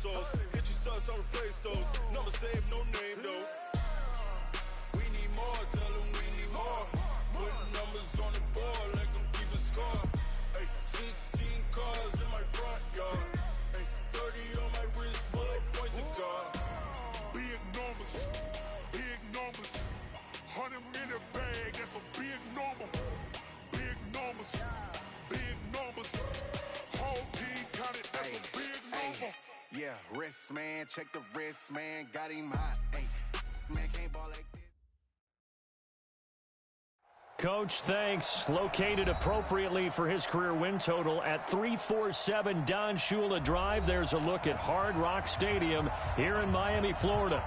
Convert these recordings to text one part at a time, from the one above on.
pesos. Get your sus, I'll replace those. Number saved, no name though. We need more, tell them we need more. Putting numbers on the board like I'm keeping score. Ay, 16 cars in my front yard. Ay, 30 on my wrist, bullet point to God. Big numbers, big numbers. 100 in a bag, that's a big number. Big numbers, big numbers. Whole team counted, that's a big number. Yeah, wrist man, check the wrist man, got him hot. Ay, man can't ball like this. Coach, thanks. Located appropriately for his career win total at 347 Don Shula Drive. There's a look at Hard Rock Stadium here in Miami, Florida.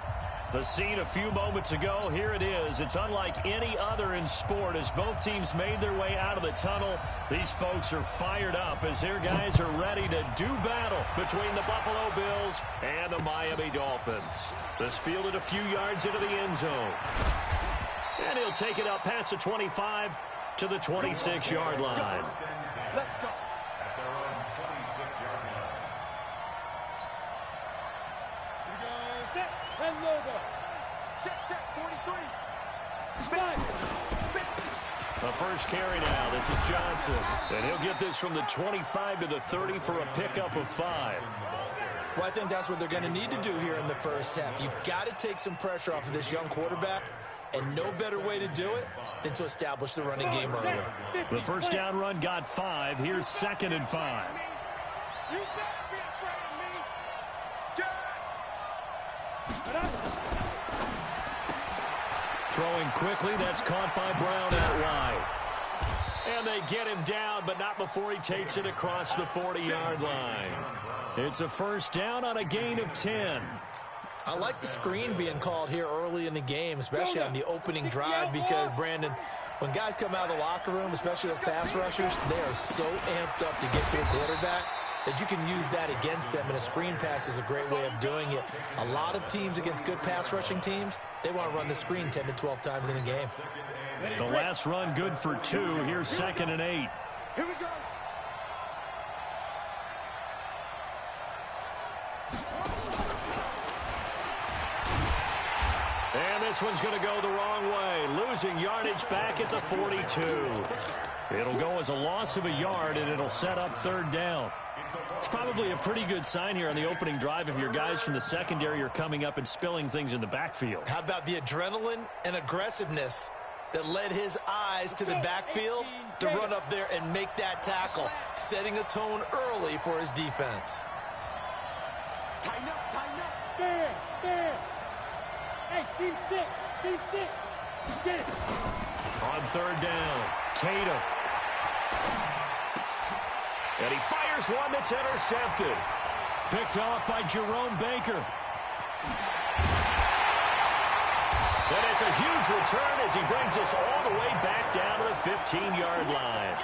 The scene a few moments ago, here it is. It's unlike any other in sport as both teams made their way out of the tunnel. These folks are fired up as their guys are ready to do battle between the Buffalo Bills and the Miami Dolphins. This fielded a few yards into the end zone. And he'll take it up past the 25 to the 26-yard line. Let's go. At their own 26-yard line. Set and logo. Check, 43. The first carry now. This is Johnson. And he'll get this from the 25 to the 30 for a pickup of 5. Well, I think that's what they're going to need to do here in the first half. You've got to take some pressure off of this young quarterback, and no better way to do it than to establish the running game early. The first down run got 5. Here's 2nd and 5. You better be afraid of me. Throwing quickly, that's caught by Brown out wide. And they get him down, but not before he takes it across the 40-yard line. It's a first down on a gain of 10. I like the screen being called here early in the game, especially on the opening drive, because, Brandon, when guys come out of the locker room, especially those pass rushers, they are so amped up to get to the quarterback that you can use that against them, and a screen pass is a great way of doing it. A lot of teams against good pass rushing teams, they want to run the screen 10 to 12 times in a game. The last run good for 2. Here's 2nd and 8. Here we go. And this one's going to go the wrong way, losing yardage back at the 42. It'll go as a loss of a yard, and it'll set up 3rd down. It's probably a pretty good sign here on the opening drive if your guys from the secondary are coming up and spilling things in the backfield. How about the adrenaline and aggressiveness that led his eyes to the backfield to run up there and make that tackle, setting a tone early for his defense. Tighten up. There. Hey, team 6. Get it. On 3rd down, Tatum. And he fires one that's intercepted. Picked off by Jerome Baker. And it's a huge return as he brings us all the way back down to the 15-yard line.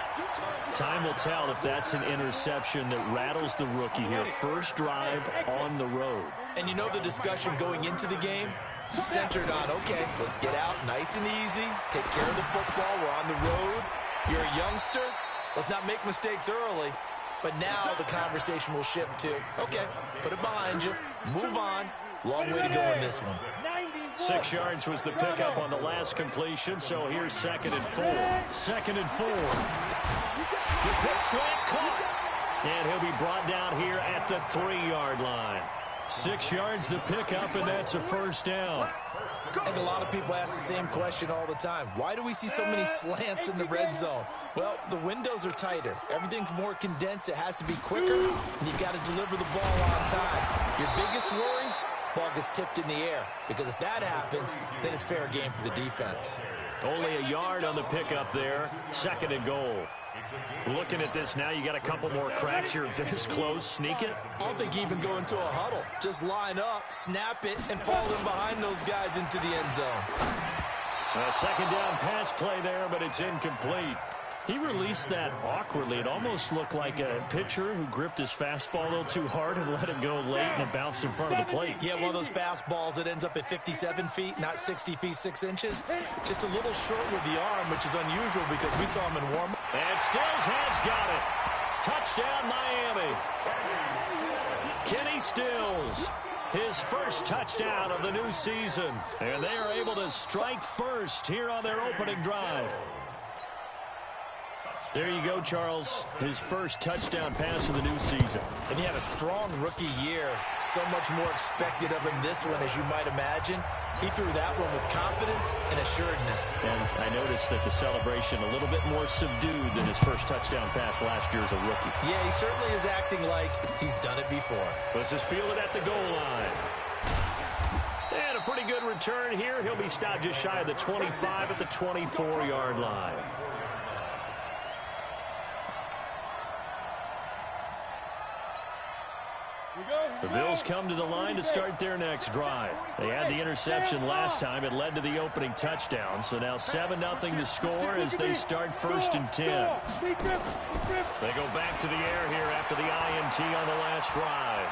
Time will tell if that's an interception that rattles the rookie here. First drive on the road. And you know the discussion going into the game? Centered on, okay, let's get out nice and easy, take care of the football, we're on the road. You're a youngster, let's not make mistakes early. But now the conversation will shift to, okay, put it behind you, move on. Long way to go in this one. 6 yards was the pickup on the last completion, so here's 2nd and 4. 2nd and 4. The quick slant caught. And he'll be brought down here at the 3-yard line. 6 yards the pickup, and that's a first down. I think a lot of people ask the same question all the time. Why do we see so many slants in the red zone? Well, the windows are tighter. Everything's more condensed. It has to be quicker, and you've got to deliver the ball on time. Your biggest worry? Ball gets tipped in the air, because if that happens, then it's fair game for the defense. Only a yard on the pickup there. 2nd and goal. Looking at this now, you got a couple more cracks here. This close, sneak it. I don't think you even go into a huddle. Just line up, snap it, and fall in behind those guys into the end zone. A 2nd down pass play there, but it's incomplete. He released that awkwardly. It almost looked like a pitcher who gripped his fastball a little too hard and let it go late, and it bounced in front of the plate. Yeah, one of those fastballs that ends up at 57 feet, not 60 feet, 6 inches. Just a little short with the arm, which is unusual because we saw him in warm-up. And Stills has got it. Touchdown, Miami. Kenny Stills, his first touchdown of the new season. And they are able to strike first here on their opening drive. There you go, Charles. His first touchdown pass of the new season. And he had a strong rookie year. So much more expected of him this one, as you might imagine. He threw that one with confidence and assuredness. And I noticed that the celebration a little bit more subdued than his first touchdown pass last year as a rookie. Yeah, he certainly is acting like he's done it before. This is fielded at the goal line. And a pretty good return here. He'll be stopped just shy of the 25 at the 24-yard line. The Bills come to the line to start their next drive. They had the interception last time. It led to the opening touchdown. So now 7-0 to score as they start 1st and 10. They go back to the air here after the INT on the last drive.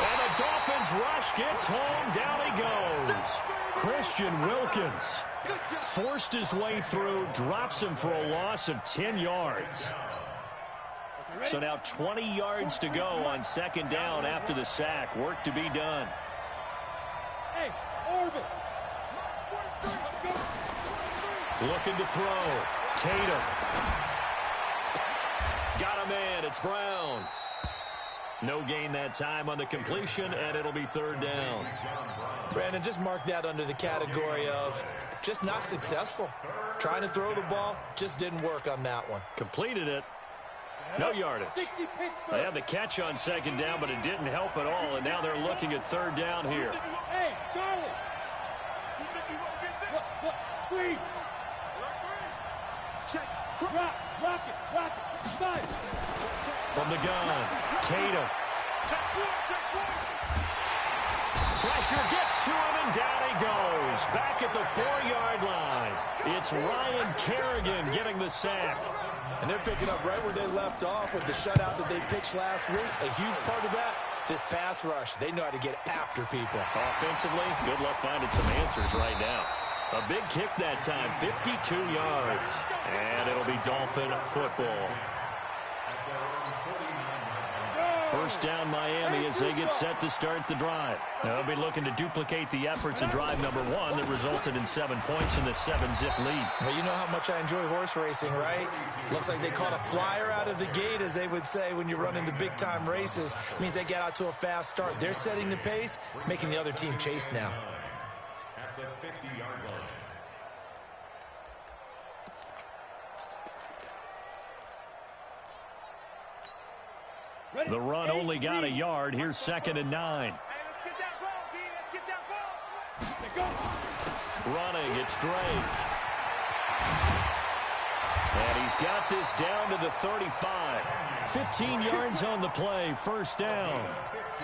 And the Dolphins rush gets home. Down he goes. Christian Wilkins forced his way through, drops him for a loss of 10 yards. So now 20 yards to go on 2nd down after the sack. Work to be done. Hey, Orbit. Looking to throw. Tatum. Got a man. It's Brown. No gain that time on the completion, and it'll be 3rd down. Brandon, just mark that under the category of just not successful. Trying to throw the ball, just didn't work on that one. Completed it. No yardage. They had the catch on 2nd down, but it didn't help at all, and now they're looking at 3rd down here. Hey, Charlie. Look, squeeze. Check. Rock it. Five. From the gun, Tatum. Pressure gets to him, and down he goes. Back at the 4-yard line. It's Ryan Kerrigan getting the sack. And they're picking up right where they left off with the shutout that they pitched last week. A huge part of that, this pass rush. They know how to get after people. Offensively, good luck finding some answers right now. A big kick that time, 52 yards. And it'll be Dolphin football. 1st down Miami as they get set to start the drive. They'll be looking to duplicate the efforts in drive number 1 that resulted in 7 points in the 7-zip lead. Well, you know how much I enjoy horse racing, right? Looks like they caught a flyer out of the gate, as they would say when you're running the big-time races. It means they get out to a fast start. They're setting the pace, making the other team chase now. At the 50-yard line. The run only got a yard. Here's 2nd and 9. Hey, let's get that ball, D. Let's get that ball. Running, it's Drake. And he's got this down to the 35. 15 yards on the play, 1st down.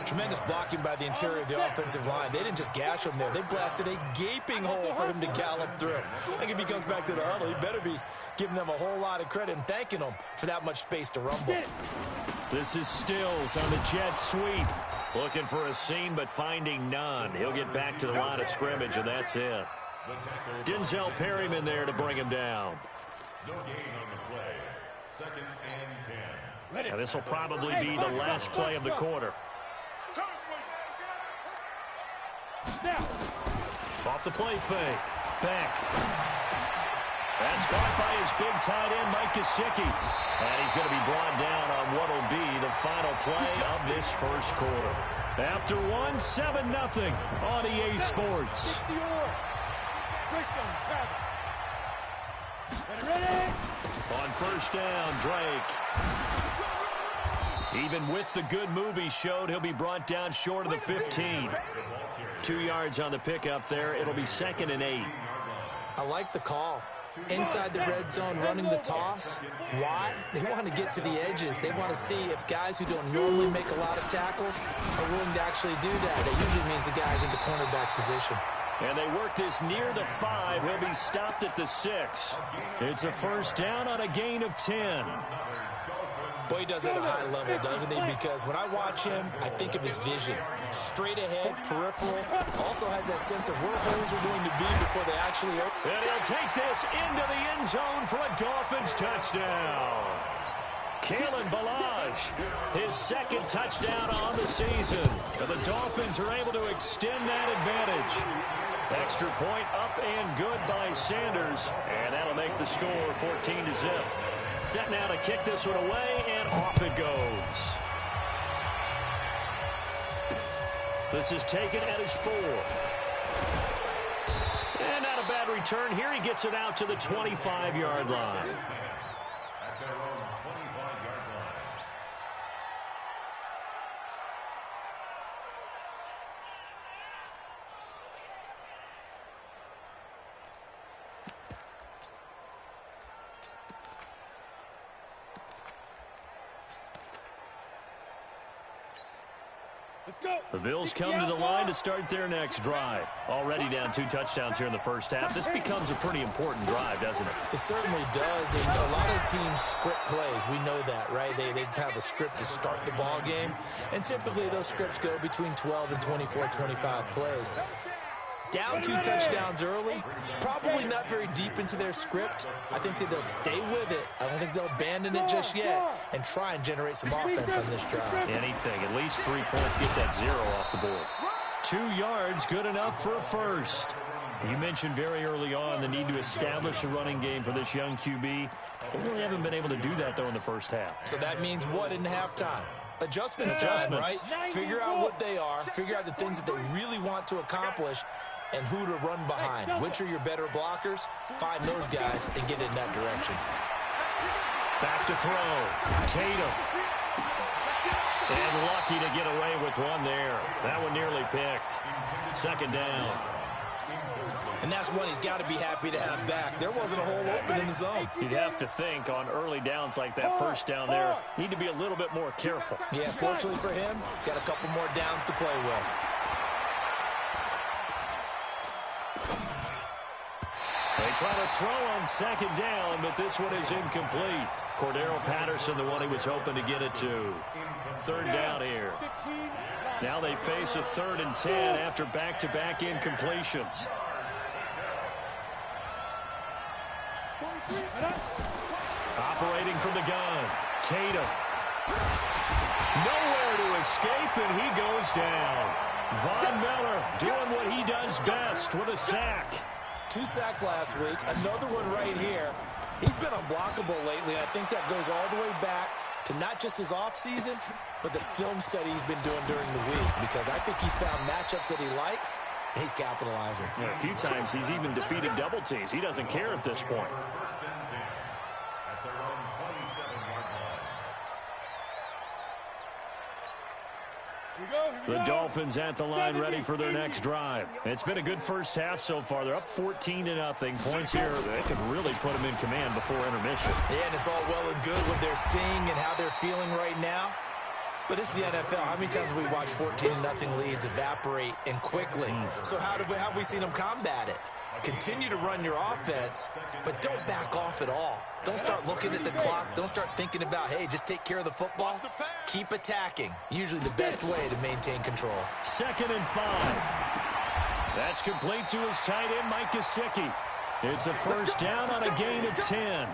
Tremendous blocking by the interior of the offensive line. They didn't just gash him there. They blasted a gaping hole for him to gallop through. I think if he comes back to the huddle, he better be giving them a whole lot of credit and thanking them for that much space to rumble. This is Stills on the jet sweep. Looking for a seam, but finding none. He'll get back to the line of scrimmage, and that's it. Denzel Perryman there to bring him down. No gain on the play. 2nd and 10. And this will probably be the last play of the quarter. Off the play fake. Back. That's caught by his big tight end, Mike Gesicki. And he's going to be brought down on what will be the final play of this 1st quarter. After 7-0 on EA Sports. On 1st down, Drake. Even with the good move he showed, he'll be brought down short of the 15. 2 yards on the pickup there. It'll be 2nd and 8. I like the call. Inside the red zone, running the toss. Why? They want to get to the edges. They want to see if guys who don't normally make a lot of tackles are willing to actually do that. That usually means the guys in the cornerback position. And they work this near the 5. He'll be stopped at the 6. It's a 1st down on a gain of 10. Boy, he does it at a high level, doesn't he? Because when I watch him, I think of his vision. Straight ahead, peripheral. Also has that sense of where holes are going to be before they actually open. And he'll take this into the end zone for a Dolphins touchdown. Kalen Ballage, his second touchdown on the season. And the Dolphins are able to extend that advantage. Extra point up and good by Sanders. And that'll make the score 14-0. Set now to kick this one away, and off it goes. This is taken at his 4. And not a bad return here. He gets it out to the 25-yard line. At their own 25-yard line. The Bills come to the line to start their next drive. Already down 2 touchdowns here in the first half. This becomes a pretty important drive, doesn't it? It certainly does, and a lot of teams script plays. We know that, right? They have a script to start the ball game, and typically those scripts go between 12 and 24, 25 plays. Down 2 touchdowns early, probably not very deep into their script. I think that they'll stay with it. I don't think they'll abandon it just yet and try and generate some offense on this drive. Anything, at least 3 points, get that 0 off the board. 2 yards, good enough for a first. You mentioned very early on the need to establish a running game for this young QB. They really haven't been able to do that, though, in the first half. So that means what in halftime? Adjustments time, right? Figure out what they are, figure out the things that they really want to accomplish, and who to run behind. Which are your better blockers? Find those guys and get in that direction. Back to throw. Tatum. And lucky to get away with one there. That one nearly picked. Second down. And that's one he's got to be happy to have back. There wasn't a hole open in the zone. You'd have to think on early downs like that first down there, need to be a little bit more careful. Yeah, fortunately for him, got a couple more downs to play with. They try to throw on second down, but this one is incomplete. Cordero Patterson, the one he was hoping to get it to. Third down here. Now they face a 3rd and 10 after back-to-back incompletions. Operating from the gun. Tatum. Nowhere to escape, and he goes down. Von Miller doing what he does best with a sack. 2 sacks last week, another one right here. He's been unblockable lately, and I think that goes all the way back to not just his offseason, but the film study he's been doing during the week, because I think he's found matchups that he likes, and he's capitalizing. Yeah, a few times he's even defeated double teams. He doesn't care at this point. First and 10 at their own 27-yard line. The Dolphins at the line ready for their next drive. It's been a good first half so far. They're up 14-0. Points here, they could really put them in command before intermission. Yeah, and it's all well and good what they're seeing and how they're feeling right now. But it's the NFL. How many times have we watched 14-0 leads evaporate and quickly? So how have we seen them combat it? Continue to run your offense, but don't back off at all. Don't start looking at the clock. Don't start thinking about, hey, just take care of the football. Keep attacking. Usually the best way to maintain control. 2nd and 5. That's complete to his tight end, Mike Gesicki. It's a first down on a gain of 10.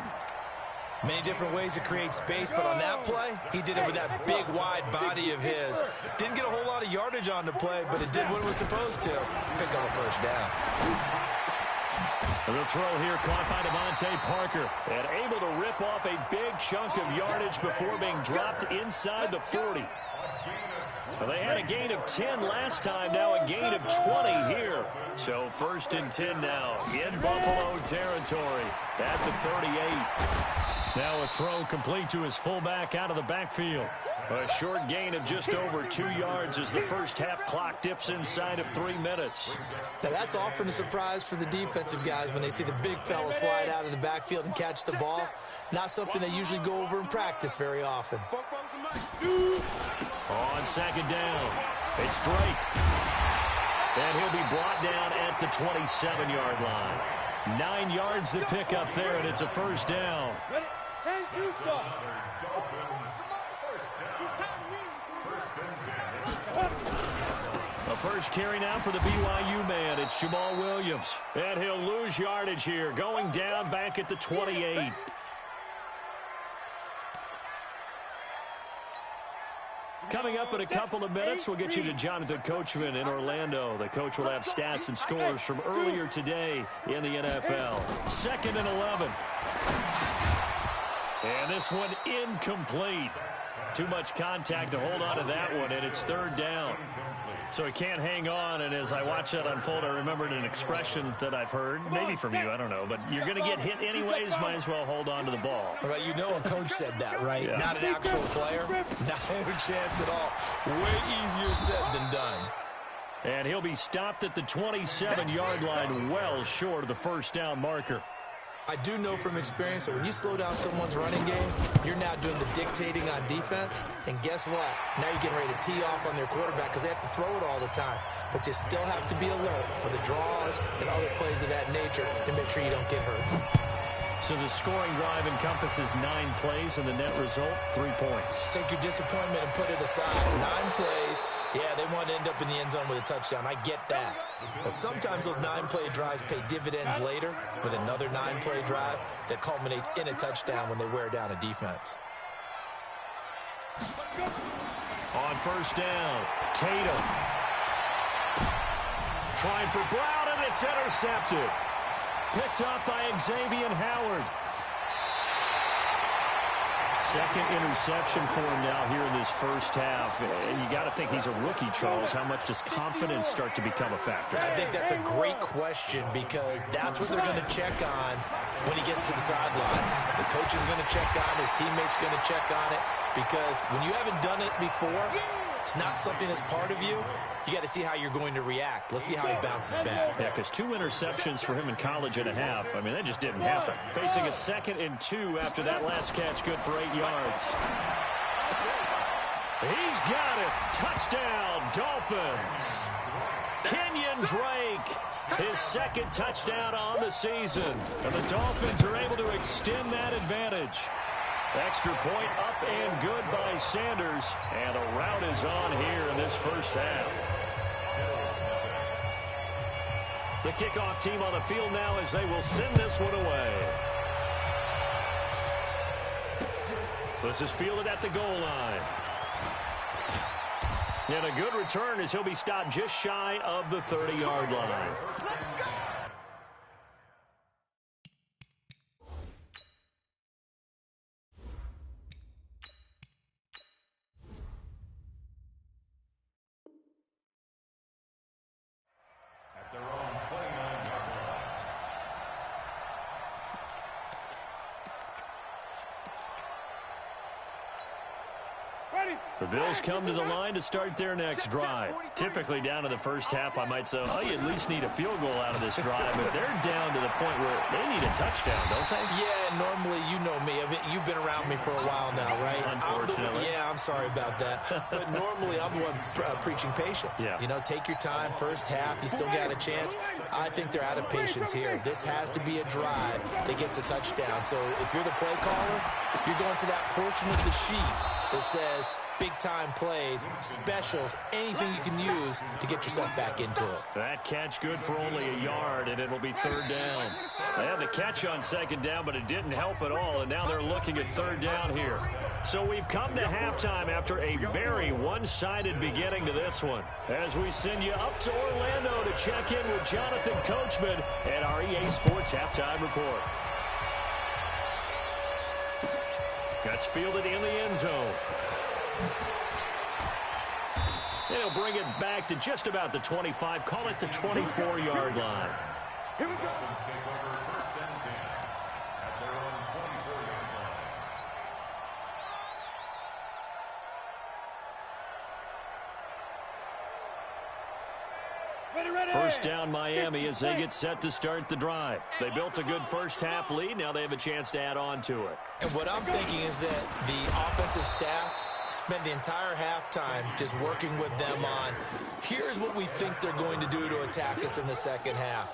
Many different ways to create space, but on that play, he did it with that big, wide body of his. Didn't get a whole lot of yardage on the play, but it did what it was supposed to. Pick up a first down. The throw here caught by Devontae Parker and able to rip off a big chunk of yardage before being dropped inside the 40. Well, they had a gain of 10 last time, now a gain of 20 here. So 1st and 10 now in Buffalo territory at the 38. Now a throw complete to his fullback out of the backfield. A short gain of just over 2 yards as the first half clock dips inside of 3 minutes. Now that's often a surprise for the defensive guys when they see the big fella slide out of the backfield and catch the ball. Not something they usually go over in practice very often. On second down, it's Drake. And he'll be brought down at the 27-yard line. 9 yards to pick up there, and it's a first down. A first carry now for the BYU man. It's Jamal Williams. And he'll lose yardage here, going down back at the 28. Coming up in a couple of minutes, we'll get you to Jonathan Coachman in Orlando. The coach will have stats and scores from earlier today in the NFL. 2nd and 11. And this one incomplete. Too much contact to hold on to that one, and it's 3rd down. So he can't hang on, and as I watch that unfold, I remembered an expression that I've heard, maybe from you, I don't know, but you're going to get hit anyways, might as well hold on to the ball. Right, you know a coach said that, right? Yeah. Not an actual player. No chance at all. Way easier said than done. And he'll be stopped at the 27-yard line, well short of the 1st down marker. I do know from experience that when you slow down someone's running game, you're now doing the dictating on defense. And guess what? Now you're getting ready to tee off on their quarterback because they have to throw it all the time. But you still have to be alert for the draws and other plays of that nature to make sure you don't get hurt. So the scoring drive encompasses 9 plays, and the net result, 3 points. Take your disappointment and put it aside. 9 plays. Yeah, they want to end up in the end zone with a touchdown. I get that. But sometimes those 9-play drives pay dividends later with another 9-play drive that culminates in a touchdown when they wear down a defense. On 1st down, Tatum. Trying for Brown, and it's intercepted. Picked up by Xavier Howard. 2nd interception for him now here in this 1st half. And you got to think he's a rookie, Charles. How much does confidence start to become a factor? I think that's a great question because that's what they're going to check on when he gets to the sidelines. The coach is going to check on it. His teammates going to check on it because when you haven't done it before, it's not something that's part of you. You got to see how you're going to react. Let's see how he bounces back. Yeah, because 2 interceptions for him in college and a half. I mean, that just didn't happen. Facing a 2nd and 2 after that last catch, good for 8 yards. He's got it. Touchdown, Dolphins. Kenyon Drake, his 2nd touchdown on the season. And the Dolphins are able to extend that advantage. Extra point up and good by Sanders. And a rout is on here in this 1st half. The kickoff team on the field now as they will send this one away. This is fielded at the goal line. And a good return as he'll be stopped just shy of the 30-yard line. The Bills come to the line to start their next drive. Typically down to the 1st half, I might say, oh, you at least need a field goal out of this drive. But they're down to the point where they need a touchdown, don't they? Yeah, normally, you know me. I mean, you've been around me for a while now, right? Unfortunately. I'm sorry about that. But normally, I'm the one preaching patience. Yeah. You know, take your time. 1st half, you still got a chance. I think they're out of patience here. This has to be a drive that gets a touchdown. So if you're the play caller, you're going to that portion of the sheet that says big-time plays, specials, anything you can use to get yourself back into it. That catch good for only a yard, and it'll be 3rd down. They had the catch on 2nd down, but it didn't help at all, and now they're looking at 3rd down here. So we've come to halftime after a very one-sided beginning to this one. As we send you up to Orlando to check in with Jonathan Coachman at our EA Sports Halftime Report. That's fielded in the end zone. They'll bring it back to just about the 25, call it the 24-yard line. Here we go. Take over 1st and 10 at their own 24-yard line. Ready. 1st down Miami as they get set to start the drive. They built a good 1st half lead. Now they have a chance to add on to it. And what I'm thinking is that the offensive staff spent the entire halftime just working with them on, here's what we think they're going to do to attack us in the 2nd half.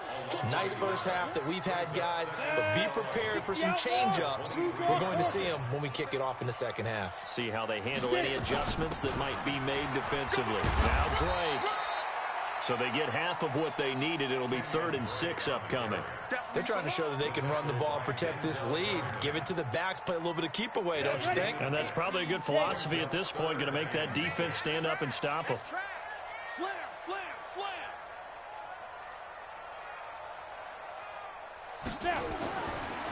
Nice 1st half that we've had, guys, but be prepared for some change-ups. We're going to see them when we kick it off in the 2nd half. See how they handle any adjustments that might be made defensively. Now Drake. So they get half of what they needed. It'll be 3rd and 6 upcoming. They're trying to show that they can run the ball and protect this lead. Give it to the backs, play a little bit of keep away, don't you think? And that's probably a good philosophy at this point, going to make that defense stand up and stop them. Slam, slam, slam.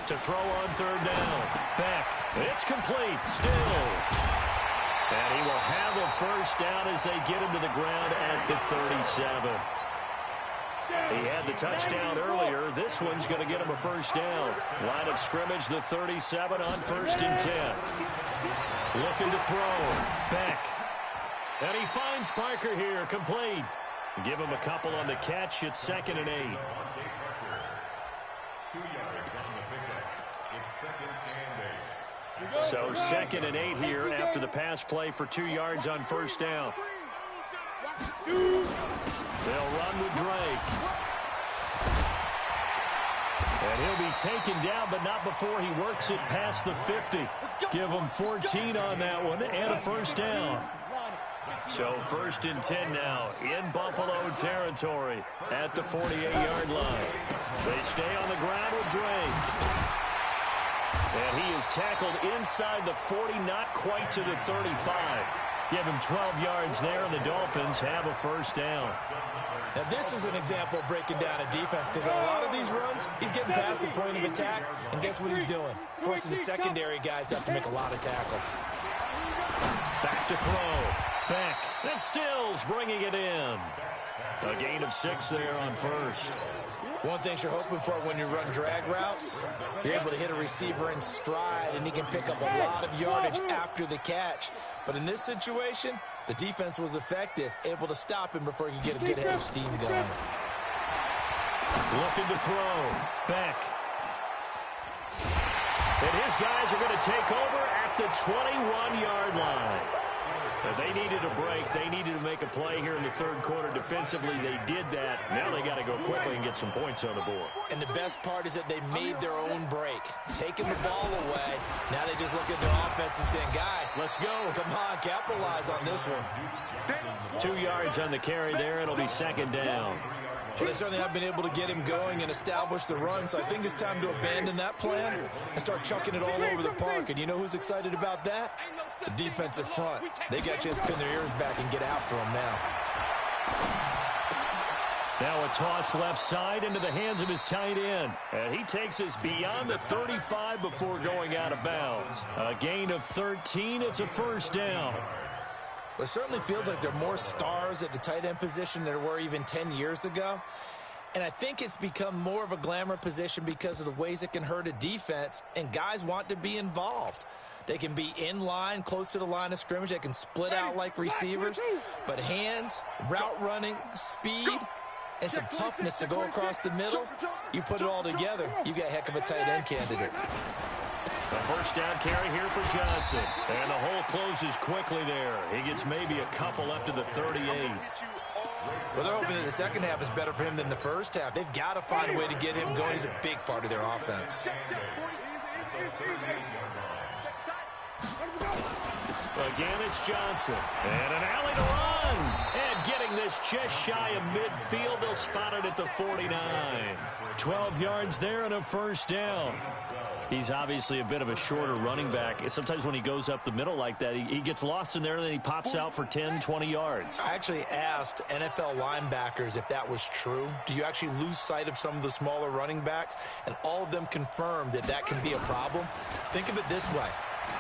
To throw on 3rd down. Beck. It's complete. Stills. And he will have a first down as they get him to the ground at the 37. He had the touchdown earlier. This one's going to get him a first down. Line of scrimmage, the 37 on 1st and 10. Looking to throw. Beck. And he finds Parker here, complete. Give him a couple on the catch. It's 2nd and 8. 2 yards on the pickup. It's 2nd and 8. So 2nd and 8 here after the pass play for 2 yards on 1st down. They'll run with Drake. And he'll be taken down, but not before he works it past the 50. Give him 14 on that one and a first down. So 1st and 10 now in Buffalo territory at the 48-yard line. They stay on the ground with Drake. And he is tackled inside the 40, not quite to the 35. Give him 12 yards there, and the Dolphins have a first down. Now, this is an example of breaking down a defense because on a lot of these runs, he's getting past the point of attack, and guess what he's doing? Forcing the secondary guys to have to make a lot of tackles. Back to throw. Beck. And Stills bringing it in. A gain of 6 there on 1st. One thing you're hoping for when you run drag routes, you're able to hit a receiver in stride, and he can pick up a lot of yardage after the catch. But in this situation, the defense was effective, able to stop him before he could get a good head of steam going. Looking to throw. Beck. And his guys are going to take over at the 21-yard line. They needed a break. They needed to make a play here in the 3rd quarter. Defensively, they did that. Now they got to go quickly and get some points on the board. And the best part is that they made their own break. Taking the ball away. Now they just look at their offense and saying, guys, let's go. Come on, capitalize on this one. 2 yards on the carry there. It'll be 2nd down. Well, they certainly have been able to get him going and establish the run, so I think it's time to abandon that plan and start chucking it all over the park. And you know who's excited about that? The defensive front. They got to just pin their ears back and get after him now. Now a toss left side into the hands of his tight end. And he takes us beyond the 35 before going out of bounds. A gain of 13. It's a first down. Well, it certainly feels like there are more stars at the tight end position than there were even 10 years ago. And I think it's become more of a glamour position because of the ways it can hurt a defense, and guys want to be involved. They can be in line, close to the line of scrimmage. They can split out like receivers. But hands, route running, speed, and some toughness to go across the middle, you put it all together, you got a heck of a tight end candidate. A first down carry here for Johnson. And the hole closes quickly there. He gets maybe a couple up to the 38. Well, they're hoping that the second half is better for him than the first half. They've got to find a way to get him going. He's a big part of their offense. Again, it's Johnson. And an alley to run. And getting this just shy of midfield. They'll spot it at the 49. 12 yards there and a first down. He's obviously a bit of a shorter running back. Sometimes when he goes up the middle like that, he gets lost in there and then he pops out for 10, 20 yards. I actually asked NFL linebackers if that was true. Do you actually lose sight of some of the smaller running backs? And all of them confirmed that that can be a problem. Think of it this way.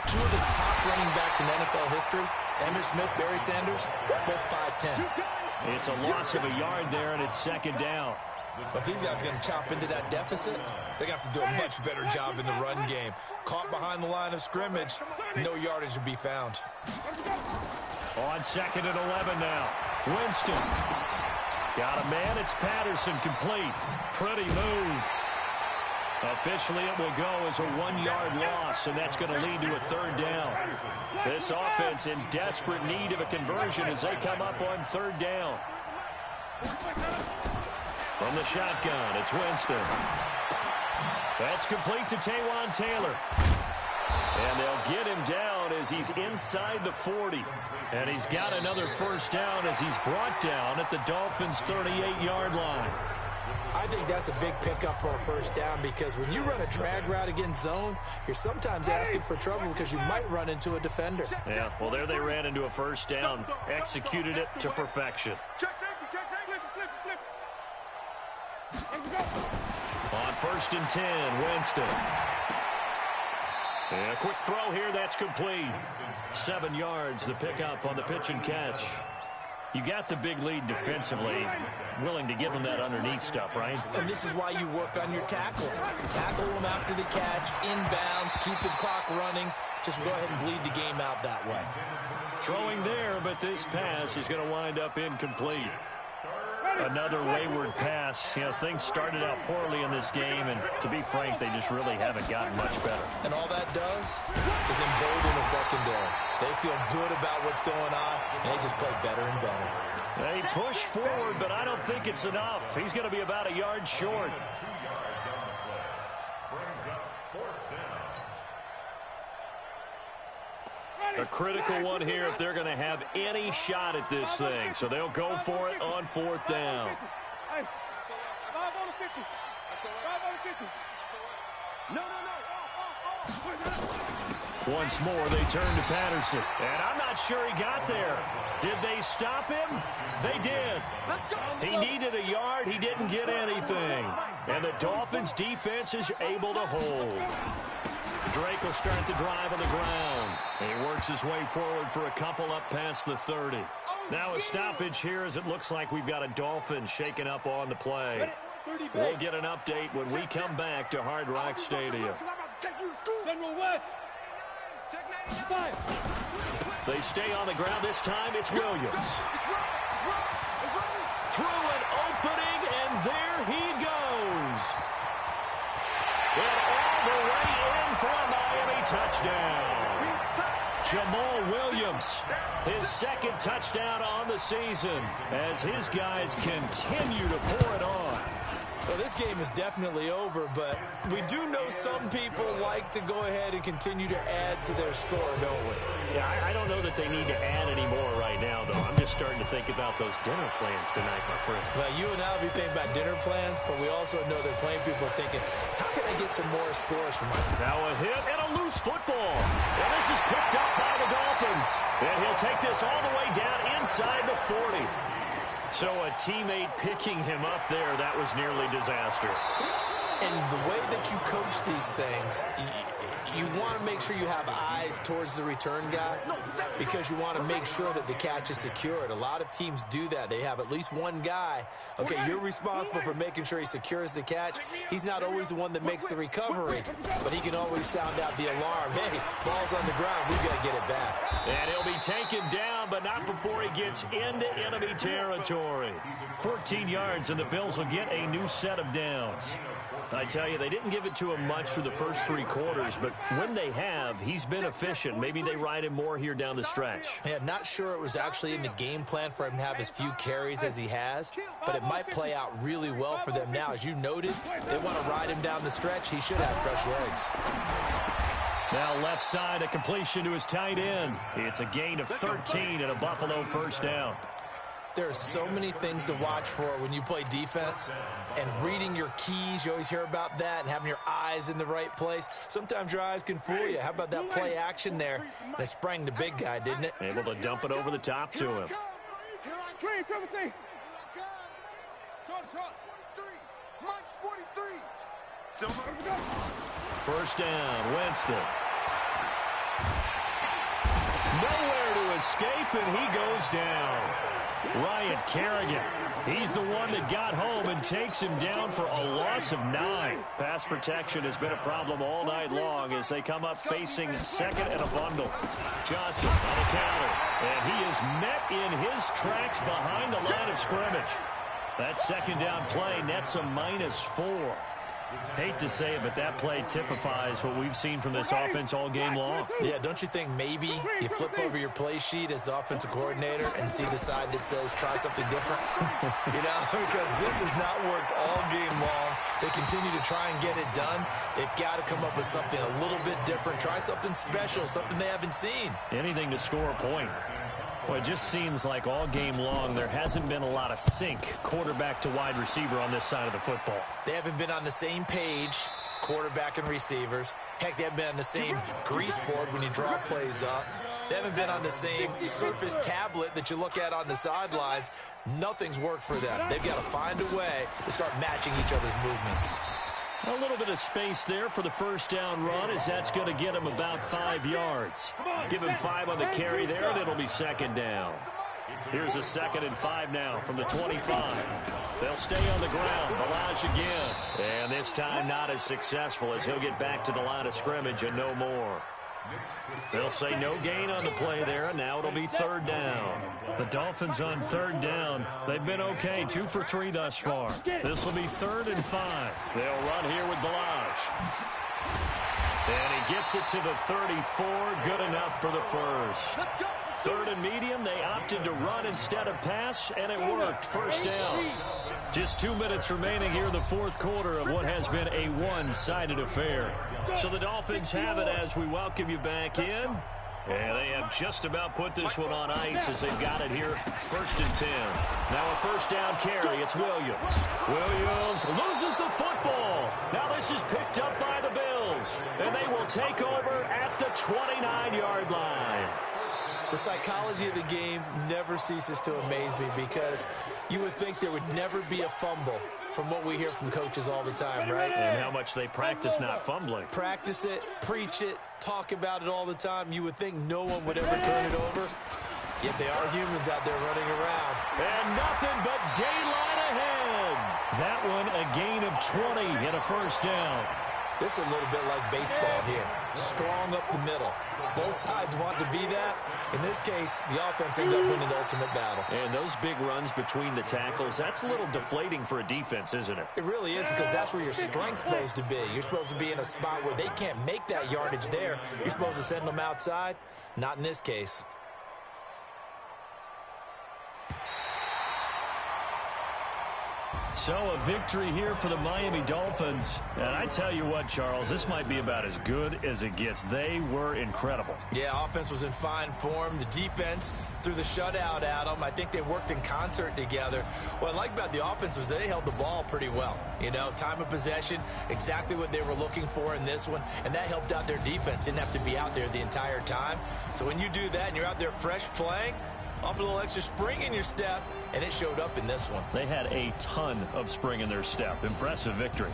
2 of the top running backs in NFL history, Emmitt Smith, Barry Sanders, both 5'10". It's a loss of a yard there, and it's second down. But these guys are going to chop into that deficit. They got to do a much better job in the run game. Caught behind the line of scrimmage, no yardage to be found. On second and 11 now. Winston. Got a man. It's Patterson complete. Pretty move. Officially, it will go as a 1-yard loss, and that's going to lead to a third down. This offense in desperate need of a conversion as they come up on third down. From the shotgun, it's Winston. That's complete to Taywan Taylor. And they'll get him down down as he's inside the 40. And he's got another first down as he's brought down at the Dolphins' 38-yard line. I think that's a big pickup for a first down because when you run a drag route against zone, you're sometimes asking for trouble because you might run into a defender. Yeah, well, there they ran into a first down, executed it to perfection. On 1st and 10, Winston. And a quick throw here, that's complete. 7 yards, the pickup on the pitch and catch. You got the big lead defensively, willing to give them that underneath stuff, right? And this is why you work on your tackle. Tackle them after the catch, inbounds, keep the clock running. Just go ahead and bleed the game out that way. Throwing there, but this pass is going to wind up incomplete. Another wayward pass. You know, things started out poorly in this game, and to be frank, they just really haven't gotten much better. And all that does is embolden the secondary. They feel good about what's going on, and they just play better and better. They push forward, but I don't think it's enough. He's going to be about a yard short. A critical one here if they're going to have any shot at this thing. So they'll go for it on 4th down. Hey, 5 on the 50. 5 on the 50. No. Once more, they turn to Patterson. And I'm not sure he got there. Did they stop him? They did. He needed a yard. He didn't get anything. And the Dolphins' defense is able to hold. Drake will start the drive on the ground. He works his way forward for a couple up past the 30. Now a stoppage here as it looks like we've got a Dolphin shaken up on the play. We'll get an update when we come back to Hard Rock Stadium. General West. They stay on the ground. This time it's Williams. Through an opening, and there he goes. And all the way in for a Miami touchdown. Jamal Williams, his 2nd touchdown on the season as his guys continue to pour it on. Well, this game is definitely over, but we do know some people like to go ahead and continue to add to their score, don't we? Yeah, I don't know that they need to add any more right now, though. I'm just starting to think about those dinner plans tonight, my friend. Well, you and I will be thinking about dinner plans, but we also know there are plenty of people thinking, how can I get some more scores for my... Now a hit and a loose football. And this is picked up by the Dolphins. And he'll take this all the way down inside the 40. So a teammate picking him up there, that was nearly disaster. And the way that you coach these things, you want to make sure you have eyes towards the return guy because you want to make sure that the catch is secured. A lot of teams do that. They have at least one guy. Okay, you're responsible for making sure he secures the catch. He's not always the one that makes the recovery, but he can always sound out the alarm. Hey, ball's on the ground. We've got to get it back. And he'll be taken down, but not before he gets into enemy territory. 14 yards, and the Bills will get a new set of downs. I tell you, they didn't give it to him much for the first 3 quarters, but when they have, he's been efficient. Maybe they ride him more here down the stretch. Yeah, not sure it was actually in the game plan for him to have as few carries as he has, but it might play out really well for them now. As you noted, they want to ride him down the stretch. He should have fresh legs. Now left side, a completion to his tight end. It's a gain of 13 and a Buffalo first down. There are so many things to watch for when you play defense, and reading your keys, you always hear about that, and having your eyes in the right place. Sometimes your eyes can fool you. How about that play action there? And it sprang the big guy, didn't it? Able to dump it over the top to him. First down, Winston. Nowhere to escape, and he goes down. Ryan Kerrigan, he's the one that got home and takes him down for a loss of 9. Pass protection has been a problem all night long as they come up facing 2nd and a bundle. Johnson on the counter, and he is met in his tracks behind the line of scrimmage. That 2nd down play nets a -4. Hate to say it, but that play typifies what we've seen from this offense all game long. Yeah, don't you think maybe you flip over your play sheet as the offensive coordinator and see the side that says try something different? You know, because this has not worked all game long. they continue to try and get it done, they've got to come up with something a little bit different. Try something special, something they haven't seen. Anything to score a point. Well, it just seems like all game long there hasn't been a lot of sync quarterback to wide receiver on this side of the football. They haven't been on the same page, quarterback and receivers. Heck, they haven't been on the same grease board when you draw plays up. They haven't been on the same Surface tablet that you look at on the sidelines. Nothing's worked for them. They've got to find a way to start matching each other's movements. A little bit of space there for the first down run, as that's going to get him about 5 yards. Give him 5 on the carry there, and it'll be second down. Here's a 2nd and 5 now from the 25. They'll stay on the ground. Balaj again. And this time not as successful, as he'll get back to the line of scrimmage and no more. They'll say no gain on the play there, and now it'll be 3rd down. The Dolphins on 3rd down. They've been okay, 2 for 3 thus far. This will be 3rd and 5. They'll run here with Balaj. And he gets it to the 34, good enough for the first. 3rd and medium, they opted to run instead of pass, and it worked. First down. Just 2 minutes remaining here in the 4th quarter of what has been a one-sided affair. So the Dolphins have it as we welcome you back in. And they have just about put this one on ice as they've got it here. 1st and 10. Now a first down carry. It's Williams. Williams loses the football. Now this is picked up by the Bills. And they will take over at the 29-yard line. The psychology of the game never ceases to amaze me, because you would think there would never be a fumble from what we hear from coaches all the time, right? And how much they practice not fumbling. Practice it, preach it, talk about it all the time. You would think no one would ever turn it over. Yet they are humans out there running around. And nothing but daylight ahead. That one a gain of 20 and a first down. This is a little bit like baseball here. Strong up the middle. Both sides want to be that. In this case, the offense ends up winning the ultimate battle. And those big runs between the tackles, that's a little deflating for a defense, isn't it? It really is, because that's where your strength's supposed to be. You're supposed to be in a spot where they can't make that yardage there. You're supposed to send them outside. Not in this case. So a victory here for the Miami Dolphins. And I tell you what, Charles, this might be about as good as it gets. They were incredible. Yeah, offense was in fine form. The defense threw the shutout at them. I think they worked in concert together. What I like about the offense was they held the ball pretty well. You know, time of possession, exactly what they were looking for in this one. And that helped out their defense. Didn't have to be out there the entire time. So when you do that and you're out there fresh playing, off a little extra spring in your step, and it showed up in this one. They had a ton of spring in their step. Impressive victory.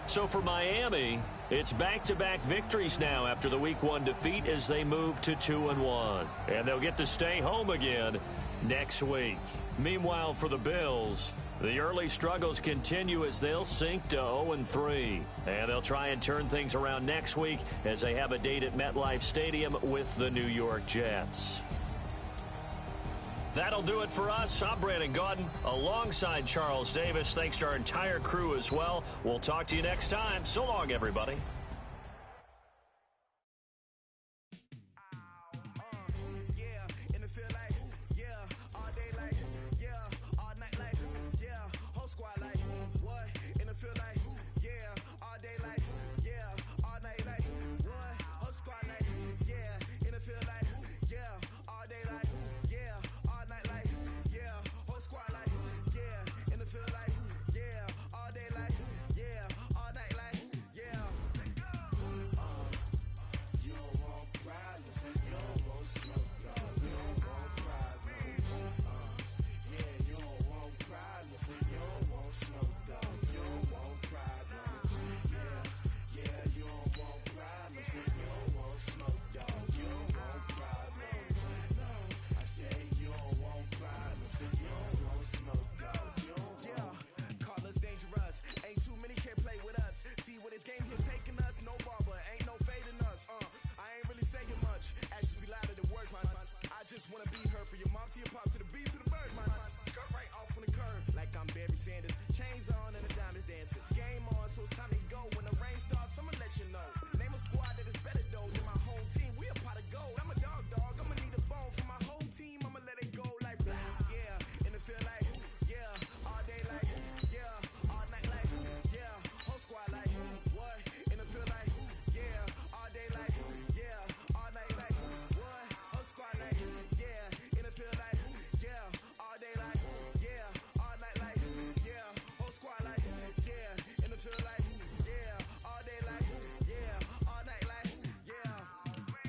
So for Miami, it's back-to-back victories now after the Week 1 defeat as they move to 2-1. And they'll get to stay home again next week. Meanwhile, for the Bills, the early struggles continue as they'll sink to 0-3. And they'll try and turn things around next week as they have a date at MetLife Stadium with the New York Jets. That'll do it for us. I'm Brandon Gaudin alongside Charles Davis. Thanks to our entire crew as well. We'll talk to you next time. So long, everybody.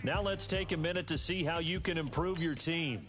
Now let's take a minute to see how you can improve your team.